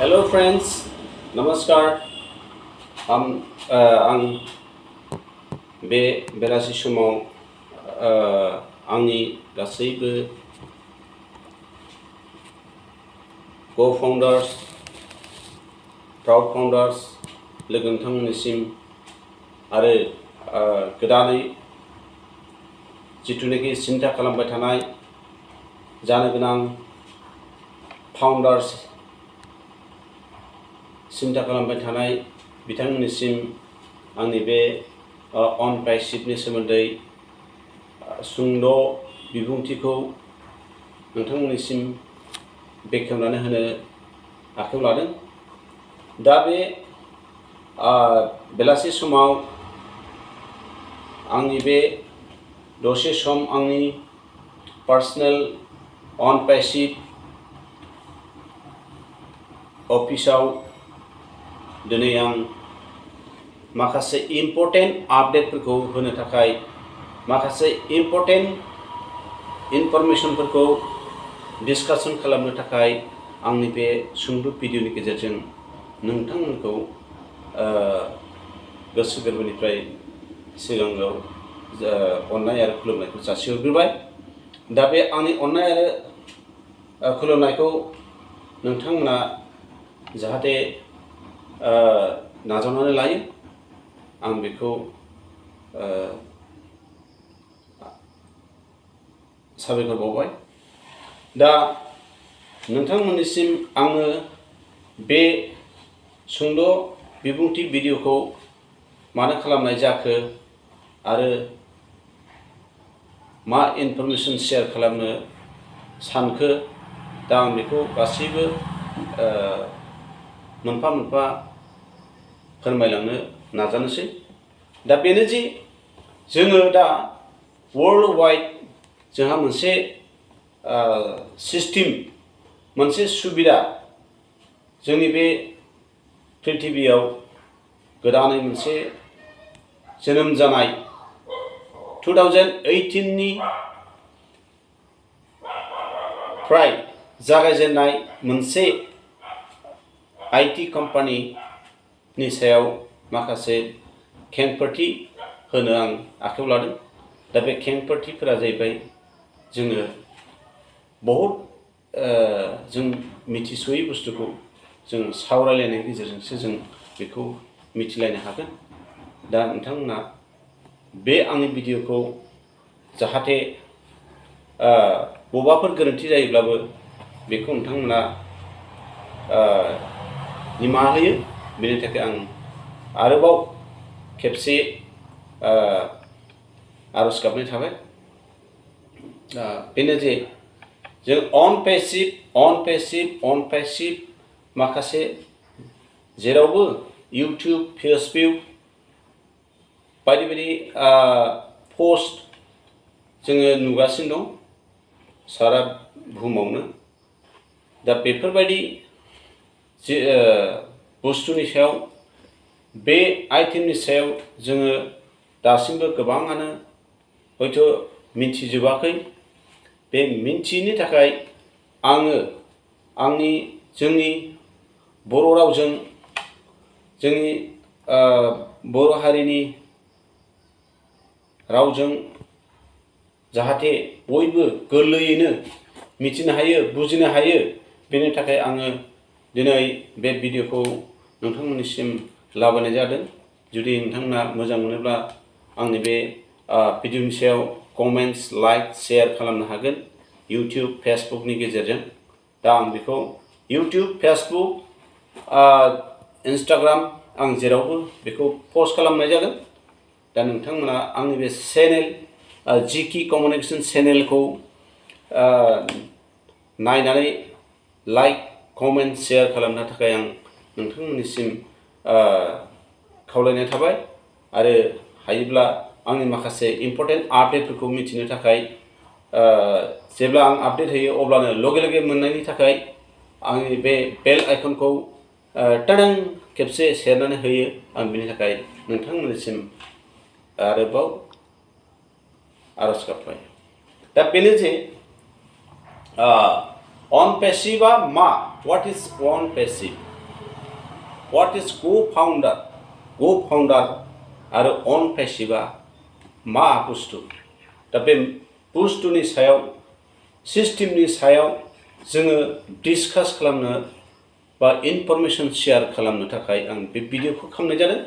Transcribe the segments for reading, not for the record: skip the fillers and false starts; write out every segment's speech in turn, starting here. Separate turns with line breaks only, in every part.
Hello friends, नमस्कार आं बे बेलासि समाव आंनि गासैबो co-founders, proud founders लोगो नोंथांमोननिसिम आरो गोदानै जिथुनाखि सिन्था खालामबाय थानाय जानो गोनां फाउन्डार्स सिन्था खालामबाय थानाय बिथांमोननिसिम आंनि बे अनपेसिभनि सोमोन्दै सुंद' बिबुंथिखौ नोंथांमोननिसिम बेखेवनानै होनो आखायाव लादों। दा बे बेलासि समाव आंनि बे दसे सम आंनि पार्सनेल अनपेसिभ अफिसाव दिनै आं माखासे इम्पर्टेन्ट आपडेटफोरखौ होनो थाखाय माखासे इम्पर्टेन्ट इनफरमेसनफोरखौ डिसकासन खालामनो थाखाय आंनि बे सुंद' भिडिअनि गेजेरजों नोंथांमोनखौ गोसो गोरबोनिफ्राय सिगाङाव अननाय आरो खुलुमनायखौ जासिहरग्रोबाय। दा बे आंनि अननाय आरो खुलुमनायखौ नोंथांमोना जाहाथे नाजावनानै लायो आं बेखौ साबायखर बावबाय। दा नोंथांमोननिसिम आङो बे सुंद' बिबुंथि भिडिअखौ मानो खालामनाय जाखो आरो मा इनफरमेसन शेयार खालामनो सानखो दा आं बेखौ गासैबो मोनफा मोनफा फोरमायलांनो नाजानोसै। दा बेनो जि जोङो दा वर्ल्ड वाइड जोंहा मोनसे सिस्टेम मोनसे सुबिदा जोंनि बे प्रिथिबियाव गोदानै मोनसे जोनोम जानाय 2018 फ्राय जागायजेननाय मोनसे IT कम्पानिनि सायाव माखासे खेंफोरथि होनो आं आखायाव लादों। दा बे खेंफोरथिफोरा जाहैबाय जोङो बहुद जों मिथिस'यै बुस्थुखौ जों सावरायलायनायनि गेजेरजोंसो जों बेखौ मिथिलायनो हागोन। दा नोंथांमोना बे आंनि भिडिअखौ जाहाथे बबाफोर गोरोन्थि जायोब्लाबो बेखौ नोंथांमोना निमाहा होयो। बेनि थाखाय आं आरोबाव खेबसे आरज गाबनाय थाबाय। बेनो जे जों अनपेसिभ माखासे जेरावबो इउटिउब फेसबुक बायदि बायदि पस्ट जोङो नुगासिनो दं सारा बुहुमावनो। दा बेफोरबायदि बुस्थुनि सायाव बे आइटेमनि सायाव जोङो दासिमबो गोबाङानो हयथ' मिन्थिजोबाखै। बे मिन्थियैनि थाखाय आङो जोंनि बर' रावजों जोंनि बर' हारिनि रावजों जाहाथे बयबो गोरलैयैनो मिथिनो हायो बुजिनो हायो बेनि थाखाय आङो दिनै बे भिडिअखौ नोंथांमोननिसिम लाबोनाय जादों। जुदि नोंथांमोना मोजां मोनोब्ला आंनि बे भिडिअनि सायाव कमेन्ट्स लाइक शेयार खालामनो हागोन इउटिउब फेसबुकनि गेजेरजों। दा आं बेखौ इउटिउब फेसबुक इन्सटाग्राम आं जेरावबो बेखौ पस्ट खालामनाय जागोन। दा नोंथांमोना आंनि बे चेनेल जिकि कमिउनिकेसन चेनेलखौ नायनानै लाइक कमेन्ट शेयार खालामनो थाखाय आं नोंथांमोननिसिम खावलायनाय थाबाय। आरो हायोब्ला आंनि माखासे इम्पर्टेन्ट आपडेटफोरखौ मिथिनो थाखाय जेब्ला आं आपडेट होयो अब्लानो लगे लगे मोननायनि थाखाय आंनि बे बेल आइकनखौ टाडां खेबसे सेरनानै होयो। आं बिनि थाखाय नोंथांमोननिसिम आरोबाव आरज गाबबाय। दा बेनो जे अनपेसिभा मा? What is अनपेसिभ? व्हाट इज को फाउंडार आरो अन पेसिभा मा बुस्थु दा बे बुस्थुनि सायाव सिस्टेमनि सायाव जोङो डिसकास खालामनो बा इनफरमेशन शेयार खालामनो थाखाय आं बे भिडिअखौ खालामनाय जादों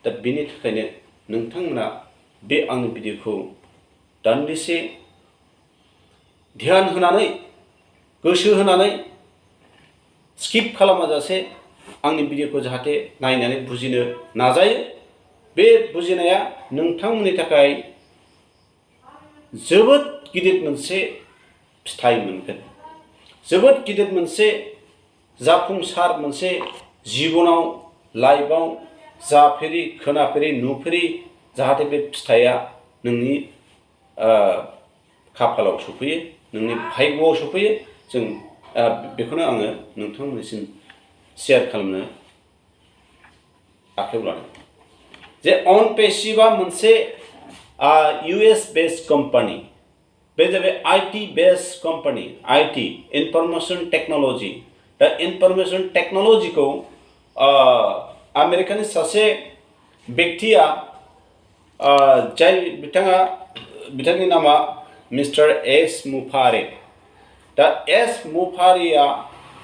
दा बेनि थाखायनो नोंथांमोना बे आंनि भिडिअखौ दान्दिसे ध्यान होनानै गोसो होनानै स्किप खालामाजासे आंनि भिडिअखौ जाहाथे नायनानै बुजिनो नाजायो बे बुजिनाया नोंथांमोननि थाखाय जोबोद गिदिर मोनसे फिथाइ मोनगोन जोबोद गिदिर मोनसे जाफुंसार मोनसे जिबनाव लाइफआव जाफेरि खोनाफेरि नुफेरि जाहाथे बे फिथाइया नोंनि खाफालाव सफैयो नोंनि भाग्यआव सफैयो जों बेखौनो आङो नोंथांमोननिसिम शेयार खालामनो आखायाव लादों जे अन पेसिभा मोनसे US बेस्ड कम्पानि बे जाबाय IT based company IT information technology दा इनफरमेशन टेक्न'लजिखौ आमेरिकानि सासे व्यक्तिया जाय बिथांनि नामा मिस्टार एस मुफारे दा एस मुफारिया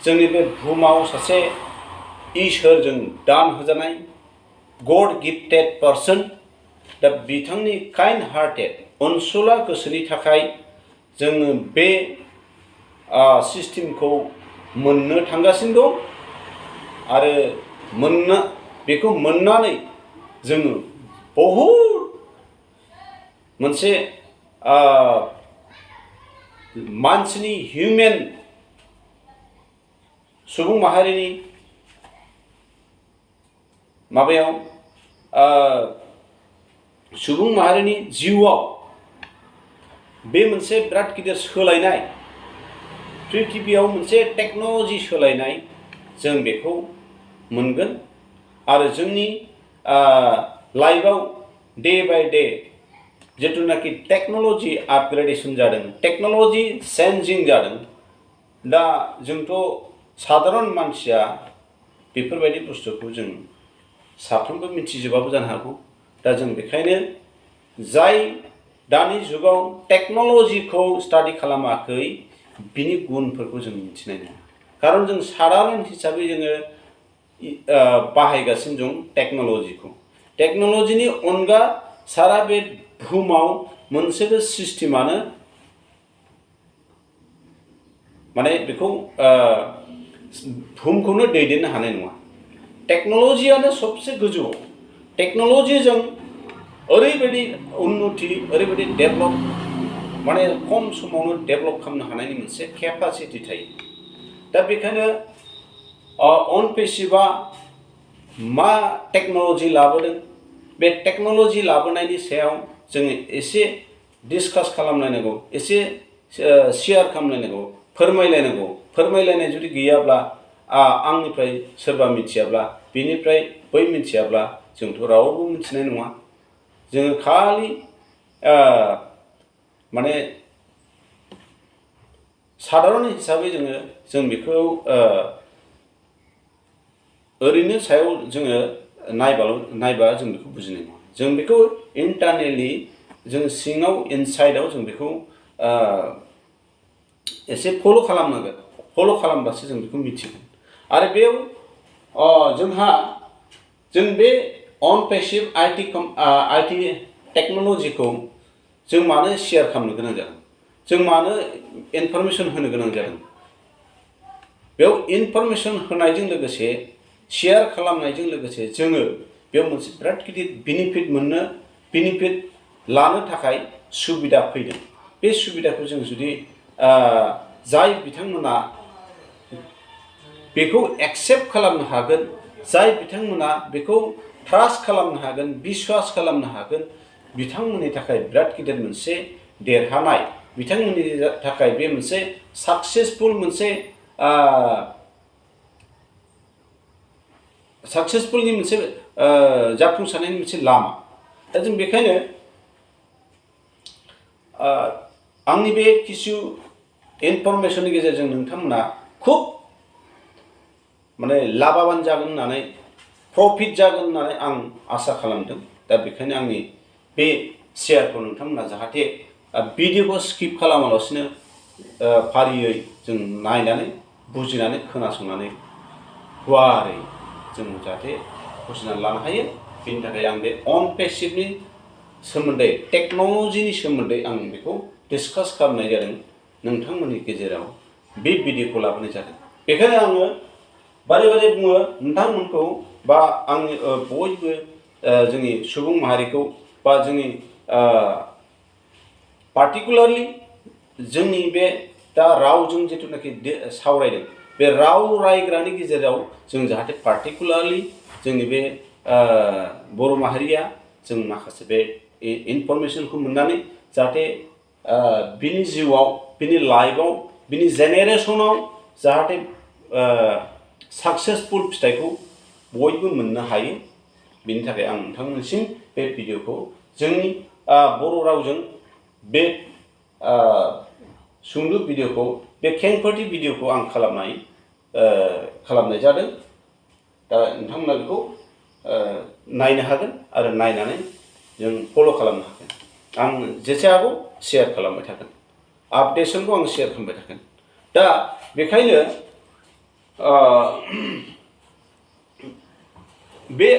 जोंनि बे बुहुमाव सासे इसोरजों दान होजानाय गड गिफ्टेड पार्सन दा बिथांनि काइन्ड हार्टेड अनसुला गोसोनि थाखाय जोङो बे सिस्टेमखौ मोननो थांगासिनो दं आरो बेखौ मोननानै जोङो बहुद मोनसे मानसिनि हिउमेन सुबुं माहारिनि माबायाव सुबुं माहारिनि जिउआव बे मोनसे बिराद गिदिर सोलायनाय पृथिबियाव मोनसे टेक्न'लजि सोलायनाय जों बेखौ मोनगोन आरो जोंनि लाइफआव डे बाय डे जिथुनाखि टेक्न'लजि आपग्रेडेशन जादों टेक्न'लजि चेन्जिं जादों दा जोंथ' साधारन मानसिया बेफोरबायदि बुस्थुखौ जों साफ्रोमबो मिथिजोबाबो जानो हागौ दा जों बेखायनो जाय दानि जुगाव टेक्न'लजिखौ स्टाडि खालामाखै बिनि गुनफोरखौ जों मिथिनाय नङा खारन जों साधारन हिसाबै जोङो बाहायगासिनो दं टेक्न'लजिनि अनगा सारा बे बुहुमाव मोनसेबो सिस्टेमानो माने बेखौ बुहुमखौनो दैदेननो हानाय नङा टेक्न'लजियानो सबसे गोजौआव टेक्न'लजिजों ओरैबायदि उन्नति ओरैबायदि डेभलप माने खम समावनो डेभलप खालामनो हानायनि मोनसे केपासिटि थायो दा बेखायनो अन पेसिभा मा टेक्न'लजि लाबोदों बे टेक्न'लजि लाबोनायनि सायाव जोङो एसे डिसकास खालामलायनांगौ एसे शेयार खालामलायनांगौ फोरमायलायनाय जुदि गैयाब्ला आंनिफ्राय सोरबा मिथियाब्ला बिनिफ्राय बै मिथियाब्ला जोंथ' रावबो मिथिनाय नङा जोङो खालि माने साधारन हिसाबै जों बेखौ ओरैनो सायाव जोङो नायबा जों बेखौ बुजिनाय नङा जों बेखौ इन्टारनेलि जों सिङाव इनसाइडआव जों बेखौ एसे फल' खालामबासो जों बेखौ मिथिगोन आरो बेयाव जों बे अन पेसिभ IT टेक्न'लजिखौ जों मानो शेयार खालामनो गोनां जादों जों मानो इनफरमेशन होनो गोनां जादों बेयाव इनफरमेशन होनायजों लोगोसे शेयार खालामनायजों लोगोसे जोङो बेयाव मोनसे बिराद गिदिर बेनिफिट लानो थाखाय सुबिदा फैदों बे सुबिदाखौ जों जुदि जाय बिथांमोना बेखौ एक्सेप्ट खालामनो हागोन जाय बिथांमोना बेखौ ट्रास्ट खालामनो हागोन बिश्वास खालामनो हागोन बिथांमोननि थाखाय बिराद गिदिर मोनसे देरहानाय बिथांमोननि थाखाय बे मोनसे साक्सेसफुल मोनसे साक्सेसफुलनि मोनसे जाफुंसारनायनि मोनसे लामा दा जों बेखायनो आंनि बे किसु इनफरमेशननि गेजेरजों नोंथांमोना खुब माने लाभाबान जागोन होननानै प्रफिट जागोन होननानै आं आसा खालामदों। दा बेखायनो आंनि बे शेयारखौ नोंथांमोना जाहाथे भिडिअखौ स्किप खालामालासिनो फारियै जों नायनानै बुजिनानै खोनासंनानै गुवारै जों जाहाथे बुजिनानै लानो हायो। बेनि थाखाय आं बे अन पेसिभनि सोमोन्दै टेक्न'लजिनि सोमोन्दै आं बेखौ डिसकास खालामनाय जादों नोंथांमोननि गेजेराव बे भिडिअखौ लाबोनाय जादों। बेखायनो आङो बारे बारे बुङो नोंथांमोनखौ बा आंनि बयबो जोंनि सुबुं माहारिखौ बा जोंनि पार्टिकुलारलि जोंनि बे दा रावजों जिथुनाखि सावरायदों बे राव रायग्रानि गेजेराव जों जाहाथे पार्टिकुलारलि जोंनि बे बर' माहारिया जों माखासे बे इनफरमेसनखौ मोननानै जाहाथे बिनि जिउआव बिनि लाइफआव बिनि जेनेरेसनाव जाहाथे साक्सेसफुल फिथाइखौ बयबो मोननो हायो। बिनि थाखाय आं नोंथांमोननिसिम बे भिडिअखौ जोंनि बर' रावजों बे सुंद' भिडिअखौ बे खेंफोरथि भिडिअखौ आं खालामनाय जादों। दा नोंथांमोना बेखौ नायनो हागोन आरो नायनानै जों फल' खालामनो हागोन। आं जेसे हागौ शेयार खालामबाय थागोन, आपडेशनखौ आं शेयार खालामबाय थागोन। दा बेखायनो बे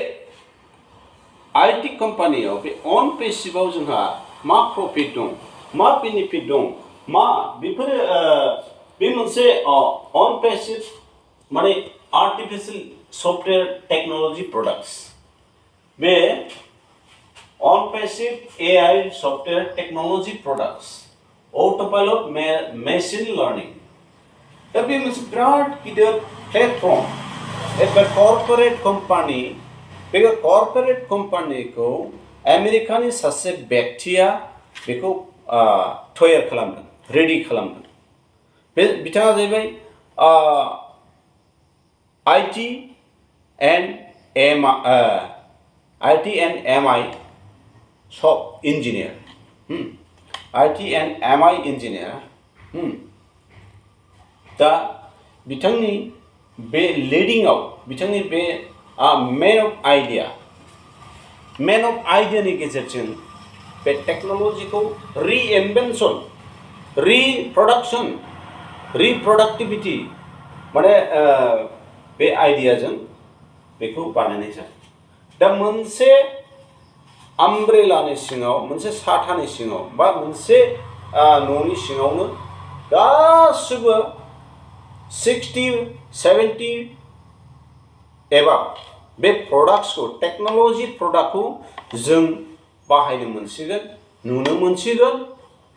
आईटी कम्पानियाव बे अन पेसिभआव जोंहा मा प्रफिट दं, मा बेनिफिट दं, मा बेफोरो बे मोनसे अन पेसिभ माने आर्टिफिशियल सफ्टवेयर टेक्न'लजि प्रडाक्ट्स। बे Onpassive AI software technology products, autopilot machine learning. दा बे मोनसे बिराद गिदिर प्लेटफर्म। बे कर्परेट कम्पानि, बे कर्परेट कम्पानिखौ आमेरिकानि सासे व्यक्तिया बेखौ तयार खालामदों, रेडि खालामदों। बे बिथाङा जाहैबाय IT एन्ड MI सब engineer, IT and MI engineer. दा बिथांनि बे लिडिंआव बिथांनि बे मेन अफ आइडियानि गेजेरजों बे टेक्न'लजिखौ रिइनभेन्सन, रिप्रडाक्टिभिटि माने बे आइडियाजों बेखौ बानायनाय जादों। दा मोनसे आमब्रेलानि सिङाव, मोनसे साथानि सिङाव बा मोनसे न'नि सिङावनो गासिबो 60-70 एबा बे प्रडाक्ट्सखौ, टेक्न'लजि प्रडाक्टखौ जों बाहायनो मोनसिगोन, नुनो मोनसिगोन।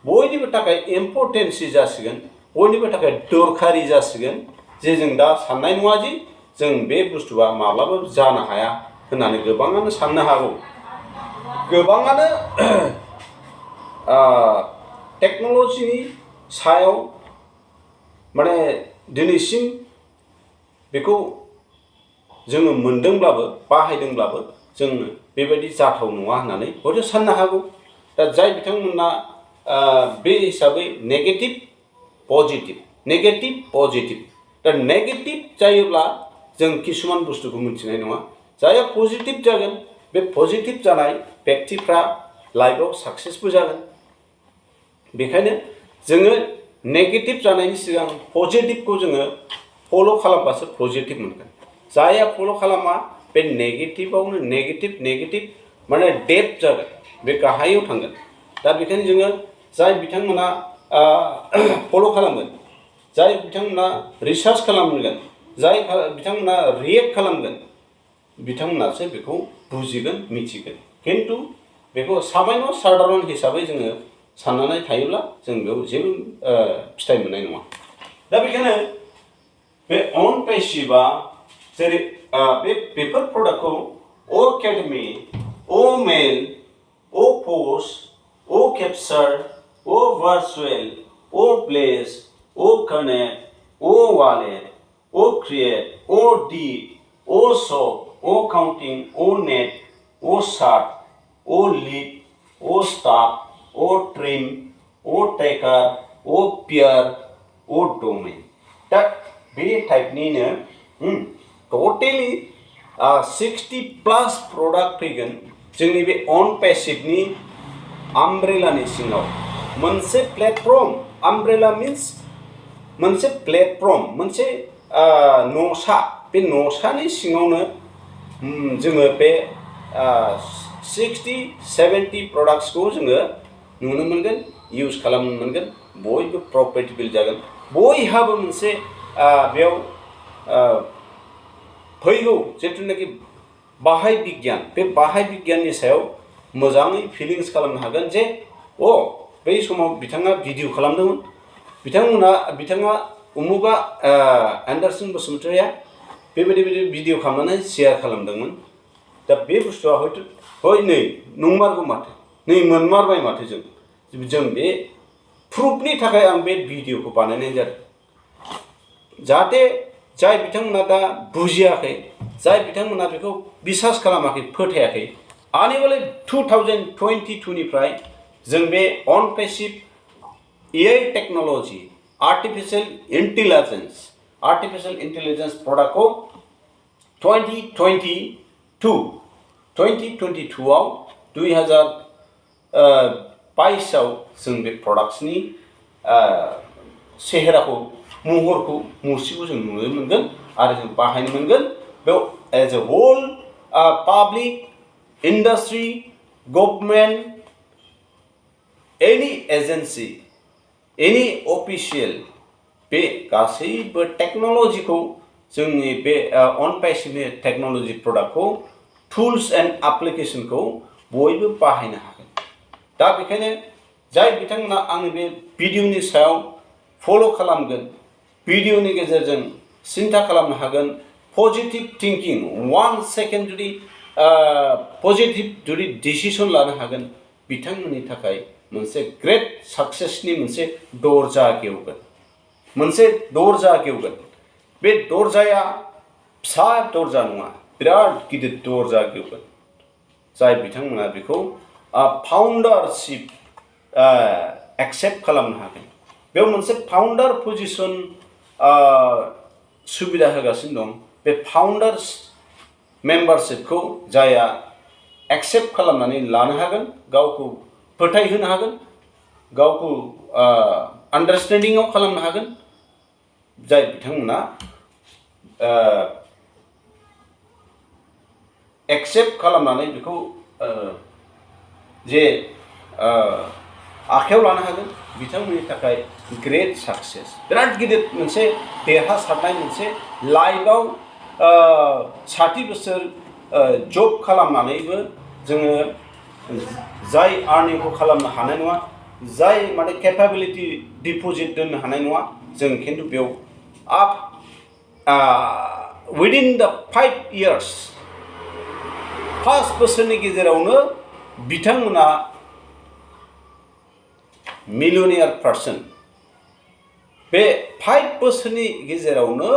बयनिबो थाखाय इम्परटेन्सि जासिगोन, बयनिबो थाखाय दरखारि जासिगोन। जे जों दा साननाय नङा जे जों बे बुस्थुआ माब्लाबाबो जानो हाया होननानै गोबाङानो साननो हागौ। गोबाङानो टेक्न'लजिनि सायाव माने दिनैसिम बेखौ जोङो मोनदोंब्लाबो, बाहायदोंब्लाबो जों बेबायदि जाथाव नङा होननानै हयथ' साननो हागौ। दा जाय बिथांमोना बे हिसाबै नेगेटिभ पजिटिभ। दा नेगेटिभ जायोब्ला जों किसुमान बुस्थुखौ मिथिनाय नङा। जायहा पजिटिभ जागोन, बे पजिटिभ जानाय व्यक्तिफ्रा लाइफआव साक्सेसबो जागोन। बेखायनो जोङो नेगेटिभ जानायनि सिगां पजिटिभखौ जोङो फल' खालामबासो पजिटिभ मोनगोन। जायहा फल' खालामा बे नेगेटिभआवनो नेगेटिभ माने डेप्थ जागोन, बे गाहायाव थांगोन। दा बेखायनो जोङो जाय बिथांमोना फल' खालामगोन, जाय बिथांमोना रिसार्च खालामगोन, जाय बिथांमोना रियेक्ट खालामगोन, बिथांमोनासो बेखौ बुजिगोन, मिथिगोन। खिन्थु बेखौ सामान्य साधारन हिसाबै जोङो साननानै थायोब्ला जों बेयाव जेबो फिथाइ मोननाय नङा। दा बेखायनो बे अन पेसिभआ जेरै बेफोर प्रडाक्टखौ academy, mail, post, capture, virtual, blaze, connect, wallet, create, deed, shop, counting, net, chart, lead, staff, trim, tracker, payer, domain. दा बे टाइपनिनो टटेलि 60+ प्रडाक्ट फैगोन जोंनि बे अन पेसिभनि आमब्रेलानि सिङाव मोनसे प्लेटफर्म आमब्रेला मिन्स मोनसे प्लेटफर्म मोनसे न'सा बे न'सानि सिङावनो जोङो बे 60-70 प्रडाक्ट्सखौ जोङो नुनो मोनगोन इउज खालामनो मोनगोन बयबो प्रफिटेबल जागोन बयहाबो मोनसे बेयाव फैगौ जिथुनाखि बाहाय बिगियान बे बाहाय बिगियाननि सायाव मोजाङै फिलिंस खालामनो हागोन जे बै समाव बिथाङा भिडिअ खालामदोंमोन बिथाङा उमुगा एन्डारसन बसुमतारिया बेबायदि भिडिअ खालामनानै शेयार खालामदोंमोन दा बे बुस्थुआ हय नै नंमारगौ माथो नै मोनमारबाय माथो जों बे प्रुफनि थाखाय आं बे भिडिअखौ बानायनाय जादों जाहाथे जाय बिथांमोना दा बुजियाखै जाय बिथांमोना बेखौ बिसास खालामाखै फोथायाखै आनेवाले 2022 निफ्राय जों बे Onpassive AI technology artificial intelligence प्रडाक्टखौ 2022 आव 2022 आव जों बे प्रडाक्ट्सनि सेहेराखौ महरखौ मुसिखौ जों नुनो मोनगोन आरो जों बाहायनो मोनगोन बेयाव as a whole public industry government any agency any official बे गासैबो टेक्नोलॉजीखौ जोंनि बे अन पेसिभनि टेक्नोलॉजी प्रडाक्टखौ टुल्स एंड एप्लीकेशनखौ बयबो बाहायनो हागोन दा बेखायनो जाय बिथांमोना आंनि बे भिडिअनि सायाव फलो खालामगोन भिडिअनि गेजेरजों सिन्था खालामनो हागोन पजिटिव थिंकिं 1 सेकेन्ड जुदि पजिटिव जुदि डिसिसन लानो हागोन बिथांमोननि थाखाय मोनसे ग्रेट सक्सेसनि मोनसे दरजा गेवगोन बे दरजाया फिसा दरजा नङा बिराद गिदिर दरजा गेवगोन जाय बिथांमोना बेखौ फाउन्डारशिप एक्सेप्ट खालामनो हागोन बेयाव मोनसे फाउन्डार पजिशन सुबिदा होगासिनो दं बे फाउन्डार्स मेम्बारशिपखौ जाया एक्सेप्ट खालामनानै लानो हागोन गावखौ फोथायहोनो हागोन गावखौ आन्डारस्टेन्डिंआव खालामनो हागोन जाय बिथांमोना एक्सेप्ट खालामनानै बेखौ जे आखायाव लानो हागोन बिथांमोननि थाखाय ग्रेट सक्सेस बिराद गिदिर मोनसे देरहासारनाय मोनसे लाइफआव 60 बोसोर जब खालामनानैबो जोङो जाय आर्निंखौ खालामनो हानाय नङा जाय माने केपाबिलिटि डिपजिट दोननो हानाय नङा जों खिन्थु बेयाव विदिन द 5 years 5 बोसोरनि गेजेरावनो बिथांमोना मिलियनियार पार्सन बे 5 बोसोरनि गेजेरावनो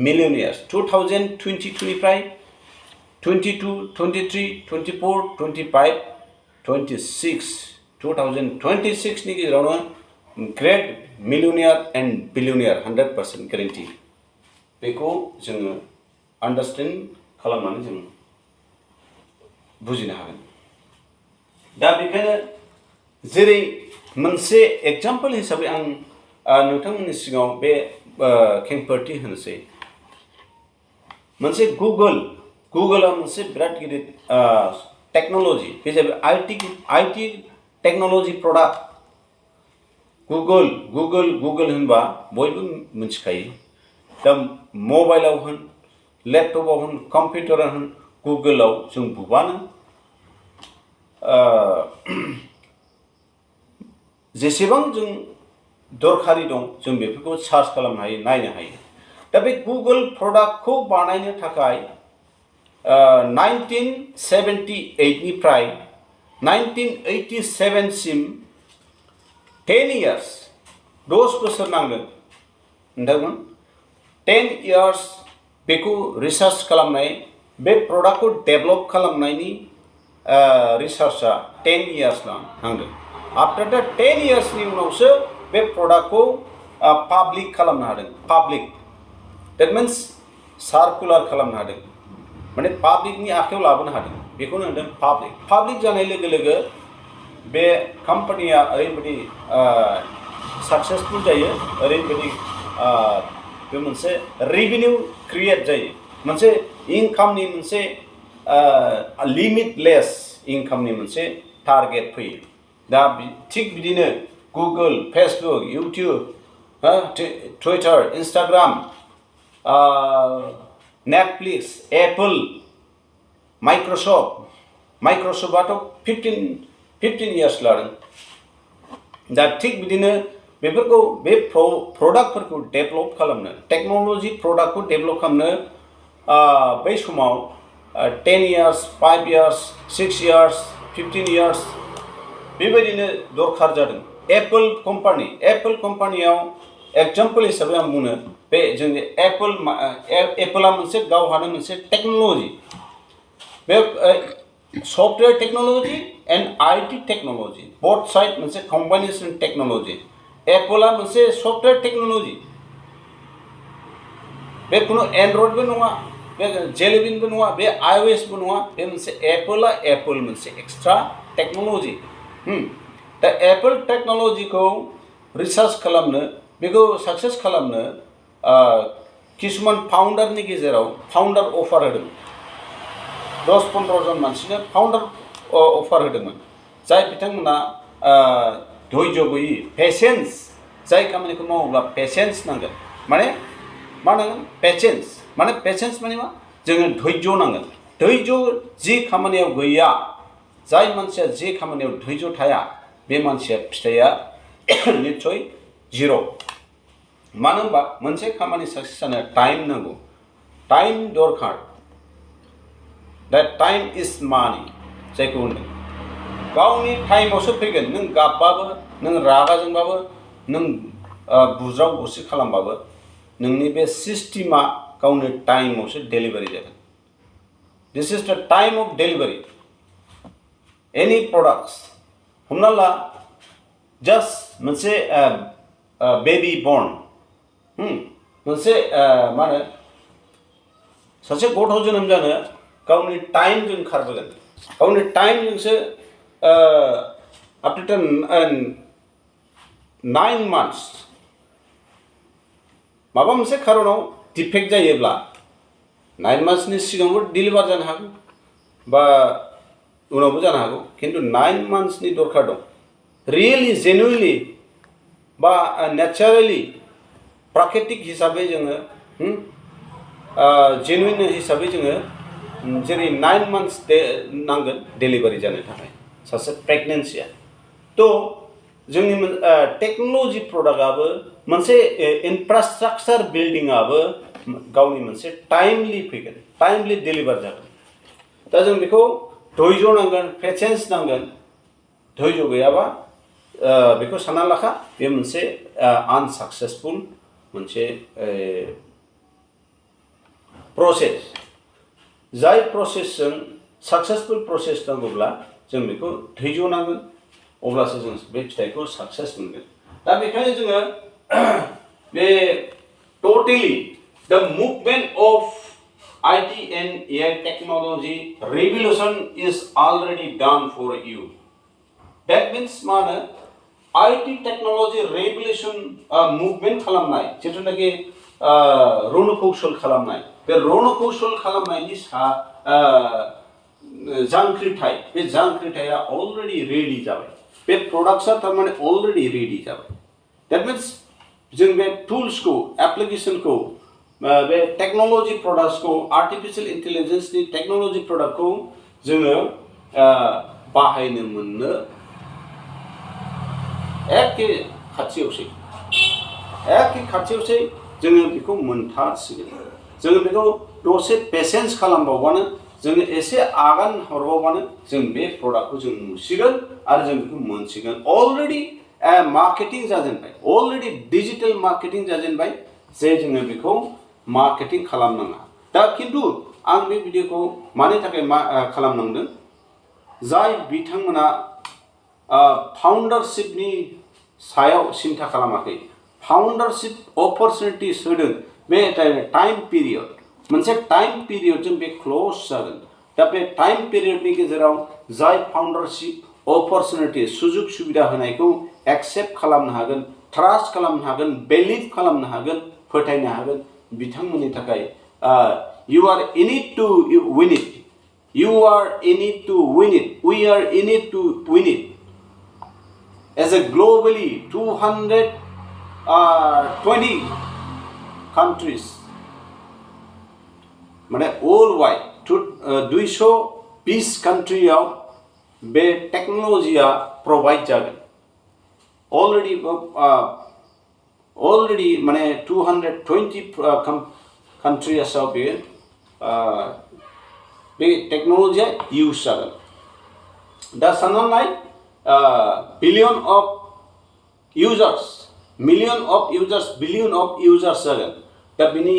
मिलियनियार्स 2022 निफ्राय 22, 23, 24, 25, 26 2026 नि गेजेरावनो ग्रेट मिलियनियार एन्ड बिलियनियार 100% गेरेन्टि बेखौ जोङो आन्डारस्टेन्ड खालामनानै जों बुजिनो हागोन दा बेखायनो जेरै मोनसे एग्जाम्पल हिसाबै आं नोंथांमोननि सिगाङाव बे खेंफोरथि होनोसै मोनसे गुगोला मोनसे बिराद गिदिर टेक्नोलॉजी बे जाबाय आईटी टेक्नोलॉजी प्रडाक्ट गुगोल होनबा बयबो मिथिखायो दा मबाइलाव होन लैपटॉपआव होन कम्पिउटाराव होन गुगोलाव जों बुबानो जेसेबां जों दरखारि दं जों बेफोरखौ सार्च खालामनो हायो नायनो हायो दा बे गुगोल प्रडाक्टखौ बानायनो थाखाय 1978 निफ्राय 1987 सिम 10 years 10 बोसोर नांगोन नोंथांमोन 10 years बेखौ रिसार्च खालामनाय बे प्रडाक्टखौ डेभेलप खालामनायनि रिसार्चआ 10 years नांदों आफ्टर द 10 years नि उनावसो बे प्रडाक्टखौ पाब्लिक खालामनो हादों पाब्लिक दैट मिन्स सार्कुलार खालामनो हादों माने पाब्लिकनि आखायाव लाबोनो हादों बेखौनो होनदों पाब्लिक जानाय लोगो लोगो बे कम्पानिया ओरैबायदि सक्सेसफुल जायो ओरैबायदि बे मोनसे रेभिनिउ क्रिएट जायो मोनसे इनकामनि मोनसे लिमिटलेस इनकामनि मोनसे टारगेट फैयो दा थिग बिदिनो Google Facebook YouTube Twitter Instagram Netflix Apple माइक्रसफ्टआथ' 15 इयार्स लादों दा थिग बिदिनो बेफोरखौ बे प्रडाक्टफोरखौ डेभेलप खालामनो टेक्न'लजि प्रडाक्टखौ डेभेलप खालामनो बै समाव 10 इयार्स 5 इयार्स 6 इयार्स 15 इयार्स बेबायदिनो दरखार जादों एप्पल कम्पानियाव एग्जाम्पल हिसाबै आं बुंनो बे जोंनि एप्पला मोनसे गावहानो मोनसे टेक्न'लजि बे software technology and IT technology बोथ साइड मोनसे कम्बाइनेशन टेक्न'लजि एप्पला मोनसे सफ्टवेयर टेक्न'लजि बे खुनु एन्ड्रइडबो नङा बे जेलिबिनबो नङा बे आईओएसबो नङा बे मोनसे एप्पल मोनसे एक्सट्रा टेक्न'लजि दा एप्पल टेक्न'लजिखौ रिसार्च खालामनो बेखौ साक्सेस खालामनो किसुमान फाउन्डारनि गेजेराव फाउन्डार अफार होदों 10-15 जन मानसिनो फाउन्डार अफार होदोंमोन जाय बिथांमोना धैर्य गैयि पेशेन्स जाय खामानिखौ मावोब्ला पेशेन्स नांगोन माने मा नांगोन पेशेन्स माने मा जोङो धैर्य नांगोन धैर्य जि खामानियाव गैया जाय मानसिया जे खामानियाव धैर्य थाया बे मानसिया फिथाइया निस्सय जिर' मानो होनबा मोनसे खामानि साक्सेस जानो टाइम नांगौ टाइम दरखार दा टाइम इज मानि जायखौ होनदों गावनि टाइमावसो फैगोन नों गाबबाबो नों रागाजोंबाबो नों बुज्राव बुसि खालामबाबो नोंनि बे सिस्टेमा गावनि टाइमावसो डेलिभारि जागोन दिस इज द टाइम अफ डेलिभारि एनी प्रडाक्ट्स हमना ला जास्ट मोनसे बेबी बर्न मोनसे मा होनो सासे गथ' जोनोम जानो गावनि टाइमजों खारबोगोन गावनि टाइमजोंसो आफ्टर 9 months माबा मोनसे खारनाव डिफेक्ट जायोब्ला 9 monthsनि सिगाङावबो डिलिभार जानो हागौ बा उनावबो जानो हागौ किन्तु 9 monthsनि दरखार दं रियेलि जेनुइनलि बा नेचारेलि प्राकृतिक हिसाबै जोङो जेनुइन हिसाबै जोङो जेरै 9 months नांगोन डेलिभारि जानो थाखाय सासे प्रेगनेन्सिया थ' जोंनि टेक्न'लजि प्रडाक्टआबो मोनसे इनफ्रास्ट्राक्चार बिल्डिंआबो गावनि मोनसे टाइमलि फैगोन टाइमलि डेलिभार जागोन दा जों बेखौ धैर्य नांगोन पेशेन्स नांगोन धैर्य गैयाबा बेखौ सानना लाखा बे मोनसे आनसाक्सेसफुल मोनसे प्रसेस जाय प्रसेसजों सक्सेसफुल प्रसेस नांगौब्ला जों बेखौ धैर्य नांगोन अब्लासो जों बे फिथाइखौ सक्सेस मोनगोन दा बेखायनो जोङो बे टटेलि द movement of IT and AI technology revolution is already done for you. That means माने IT technology revolution movement खालामनाय जिथुनाखि रणकौशल खालामनाय बे रणकौशल खालामनायनि जांख्रिथाय बे जांख्रिथाया अलरेडि रेडि जाबाय बे प्रडाक्टसा थारमाने अलरेडि रेडि जाबाय दैट मीन्स जों बे टुल्सखौ एप्लिकेशनखौ बे टेक्न'लजि प्रडाक्ट्सखौ आर्टिफिशियल इन्टेलिजेन्सनि टेक्न'लजि प्रडाक्टखौ जोङो बाहायनो मोननो एखे खाथियावसै जोङो बेखौ मोनथारसिगोन जोङो बेखौ दसे पेशेन्स खालामबावबानो जोङो एसे आगान हरबावबानो जों बे प्रडाक्टखौ जों नुसिगोन आरो जों बेखौ मोनसिगोन अलरेडि मार्केटिं जाजेनबाय अलरेडि डिजिटेल मार्केटिं जाजेनबाय जे जोङो बेखौ मार्केटिं खालामनाङा दा खिन्थु आं बे भिडिअखौ मानि थाखाय खालामनांदों जाय बिथांमोना फाउन्डारशिपनि सायाव सिन्था खालामाखै फाउन्डारशिप अपरचुनिटिस होदों बे टाइम पिरियड मोनसे टाइम पिरियड जों बे क्लोज जागोन दा बे टाइम पिरियडनि गेजेराव जाय फाउन्डारशिप अपरचुनिटि सुजुग सुबिदा होनायखौ एक्सेप्ट खालामनो हागोन ट्रास्ट खालामनो हागोन बिलिभ खालामनो हागोन फोथायनो हागोन बिथांमोननि थाखाय you are in it to win it. You are in it to win it. We are in it to win it. As a globally 220 countries, माने worldwide 220 countryयाव बे टेक्नोलॉजिया प्रोवाइड जागोन already माने 220 countries बे बे टेक्नोलॉजिया यूज जागोन दा साननानै नाय billion of users million of users billion of users जागोन दा बिनि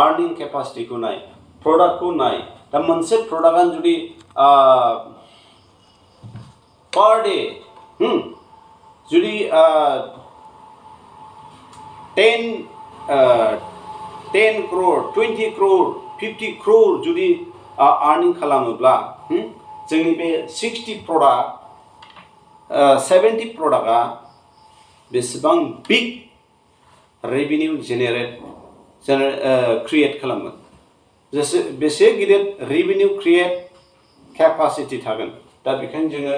अर्निंग कैपेसिटीखौ नाय प्रोडक्टखौ नाय दा मोनसे प्रोडक्टआनो जुदि पर डे जुदि 10 crore 20 crore 50 crore जुदि अर्निंग खालामोब्ला जोंनि बे 60 प्रोडक्ट 70 प्रोडक्टआ बेसेबां बिग रेवेन्यू क्रिएट खालामगोन बेसे गिदिर रेवेन्यू क्रिएट कैपेसिटी थागोन दा बेखायनो जोङो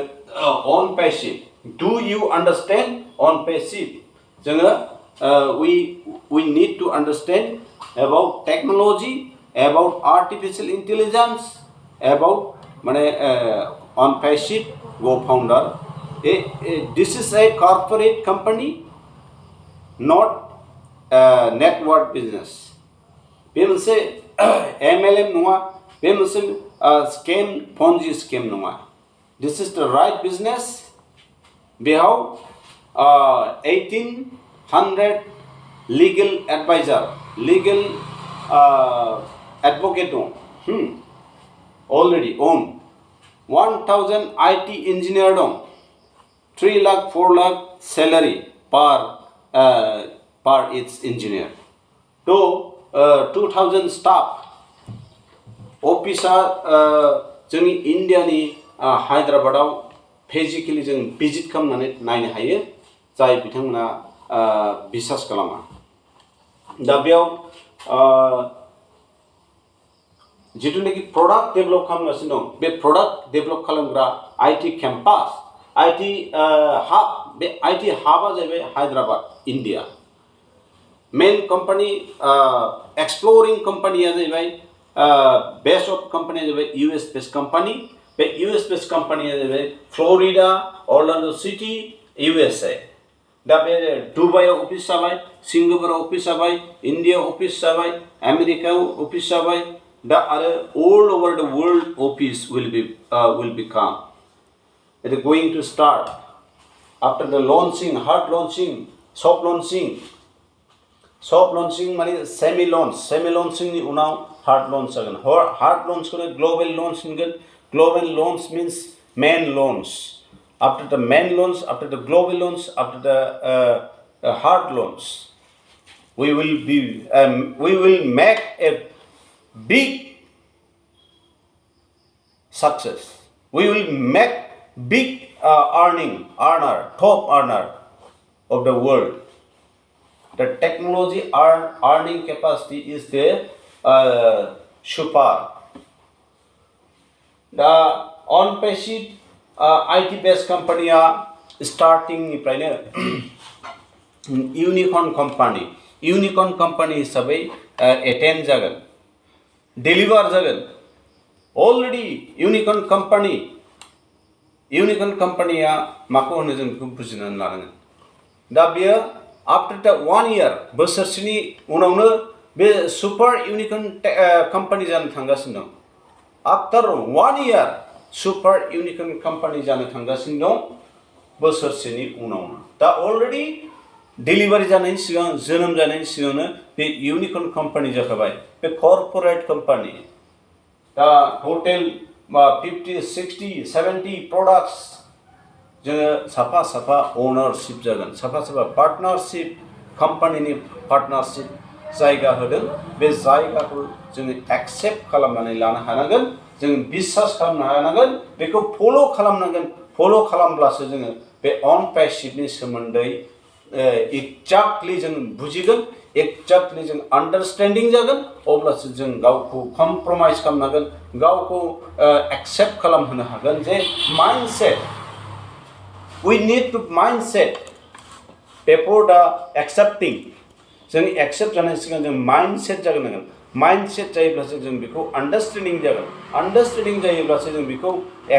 on passive do you understand on passive जोङो we need to understand about technology, about artificial intelligence, about on passive go founder. This is a corporate company, not network business. बे मोनसे MLM नङा बे मोनसे scam Ponzi scam नङा. This is the right business. बेयाव 1800 legal advisor, legal advocate already own 1000 IT engineer 3 lakh 4 lakh salary per its engineer so 2000 staff officer जोंनि इंडियानि हायद्राबादाव physically जों visit खालामनानै नायनो हायो जाय बिथांमोना बिसास खालामा दा बेयाव जिथुनाखि प्रडाक्ट डेभेलप खालामगासिनो दं बे प्रडाक्ट डेभेलप खालामग्रा आईटी केम्पास आईटी हाब बे आईटी हाबा जाहैबाय हायद्राबाद इंडिया मेन कंपनी एक्सप्लोरिंग कंपनीया जाहैबाय बेस ऑफ कंपनीया जाहैबाय यूएस बेस्ड कंपनी बे यूएस बेस्ड कंपनीया जाहैबाय फ्लोरिडा ऑर्लैंडो सिटी यूएसए दा बे दुबाइआव अफिस जाबाय सिंगापुराव अफिस जाबाय इंडिया अफिस जाबाय आमेरिकायाव अफिस जाबाय दा आरो all over the world office will become it is going to start after the launching hard launching soft launching माने semi launching नि उनाव hard launch जागोन hard launch को global launch होनगोन global launch means main launch after the main launch, after the global launch, after the hard launch, we will make a big success. We will make big top earner of the world. The technology earning capacity is the super. The on-passive IT based company starting निफ्रायनो unicorn company हिसाबै attend जागोन deliver जागोन already unicorn company माखौ होनो जों बेखौ बुजिनानै लानांगोन दा बेयो after the 1 year बोसोरसेनि उनावनो बे super unicorn company जानो थांगासिनो दं after 1 year super unicorn company जानो थांगासिनो दं बोसोरसेनि उनावनो दा अलरेडी डेलिभारि जानायनि सिगां जोनोम जानायनि सिगांनो बे यूनिकॉर्न कंपनी जाखाबाय बे कॉर्पोरेट कंपनी दा टोटल 50 60 70 प्रोडक्ट्स जोङो साफा ओनरशिप जागोन साफा पार्टनारशिप कंपनीनि पार्टनारशिप जायगा होदों बे जायगाखौ जोङो एक्सेप्ट खालामनानै लानो हानांगोन जों बिश्वास खालामनो हानांगोन बेखौ फल' खालामनांगोन फल' खालामब्लासो जोङो बे अनपेसिभनि सोमोन्दै एक्जाक्टलि जों बुजिगोन एक्जाक्टलि जों आन्डारस्टेन्डिं जागोन अब्लासो जों गावखौ कमप्रमाइज खालामनो हागोन गावखौ एक्सेप्ट खालामहोनो हागोन जे mindset we need to mindset before the accepting जों एक्सेप्ट जानायनि सिगां जों माइन्डसेट जागोन माइन्डसेट जायोब्लासो जों बेखौ आन्डारस्टेन्डिं जागोन आन्डारस्टेन्डिं जायोब्लासो जों बेखौ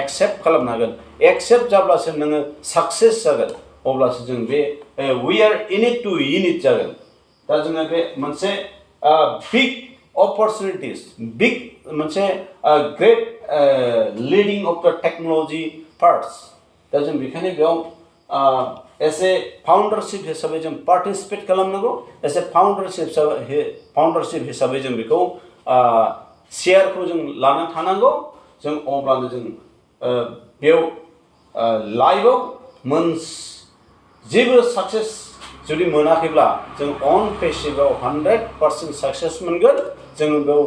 एक्सेप्ट खालामनो हागोन एक्सेप्ट जाब्लासो नोङो साक्सेस जागोन अब्लासो जों बे we are in it to win it जागोन दा जोङो बे मोनसे बिग अपरचुनिटिस बिग मोनसे ग्रेट लिडिं अफ द टेक्न'लजि पार्ट्स दा जों बेखायनो बेयाव एस ए फाउन्डारशिप हिसाबै जों पार्टिसिपेट खालामनांगौ एस ए फाउन्डारशिप हिसाबै जों बेखौ शेयारखौ जों लानो थानांगौ जों अब्लानो जों बेयाव लाइफआव जेबो साक्सेस जुदि मोनाखैब्ला जों अनपेसिभआव 100% साक्सेस मोनगोन जों बेयाव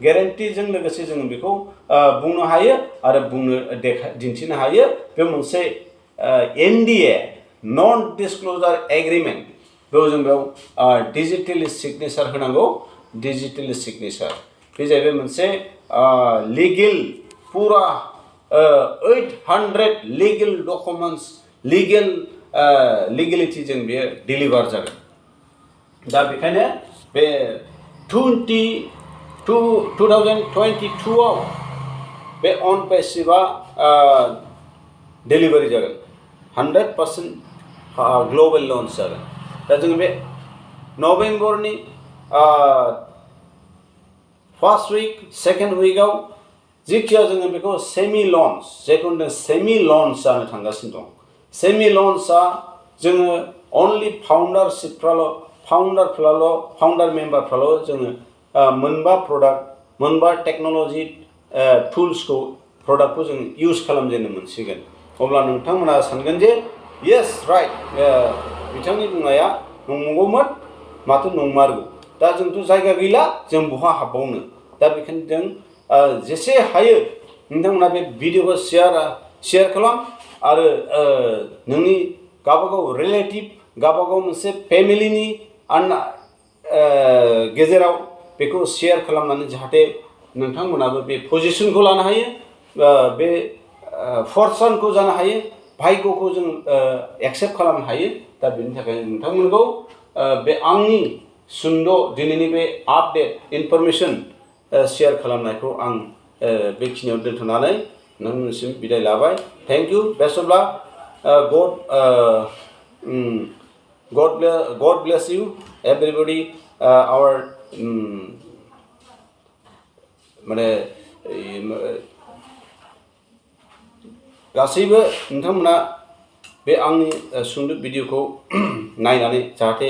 गेरेन्टिजों लोगोसे जों बेखौ बुंनो हायो आरो दिन्थिनो हायो बे मोनसे NDA नन डिसक्लोजार एग्रीमेन्ट बेयाव जों बेयाव डिजिटेलि सिगनेचार होनांगौ डिजिटेलि सिगनेचार बे जाहैबाय मोनसे लिगेल पुरा 800 लिगेल डकुमेन्ट्स लिगेलिटिजों बेयो डिलिभार जागोन दा बेखायनो बे 2022 आव बे अनपेसिभआ डेलिभारि जागोन 100% ग्लबेल लन्च जागोन दा जोङो बे नभेम्बरनि फर्स्ट वीक सेकेन्ड वीकआव जिखिया जोङो बेखौ सेमि लन्च जायखौ होनदों सेमि लन्च जानो थांगासिनो दं सेमि लन्चआ जोङो अनलि फाउन्डार मेम्बारफ्राल' जोङो मोनबा प्रडाक्ट मोनबा टेक्न'लजि टुल्सखौ प्रडाक्टखौ जों इउज खालामजेननो मोनसिगोन अब्ला नोंथांमोना सानगोन जे येस राइट बिथांनि बुंनाया नंगौमोन माथो नंमारगौ दा जोंथ' जायगा गैला जों बहा हाबबावनो दा बेखायनो जों जेसे हायो नोंथांमोना बे भिडिअखौ शेयार खालाम आरो नोंनि गावबागाव रिलेटिभ गावबागाव मोनसे फेमिलिनि गेजेराव बेखौ शेयार खालामनानै जाहाथे नोंथांमोनाबो बे पजिशनखौ लानो हायो बे फरसानखौ जानो हायो भाग्यखौ जों एक्सेप्ट खालामनो हायो दा बेनि थाखाय नोंथांमोनखौ बे आंनि सुंद' दिनैनि बे आपडेट इनफरमेसन शेयार खालामनायखौ आं बेखिनियाव दोनथ'नानै नोंथांमोननिसिम बिदाय लाबाय thank you best of luck God bless you everybody our माने गासैबो नोंथांमोना बे आंनि सुंद' भिडिअखौ नायनानै जाहाथे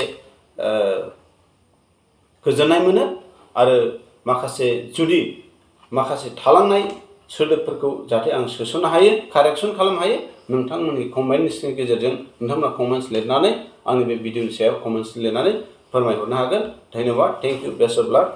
गोजोननाय मोनो आरो माखासे थालांनाय सोदोबफोरखौ जाहाथे आं सोसननो हायो कारेक्सन खालामनो हायो नोंथांमोननि कमेन्ट्सनि गेजेरजों नोंथांमोना कमेन्ट्स लिरनानै आंनि बे भिडिअनि सायाव कमेन्ट्स लिरनानै फोरमायहरनो हागोन धन्यबाद thank you best of lakh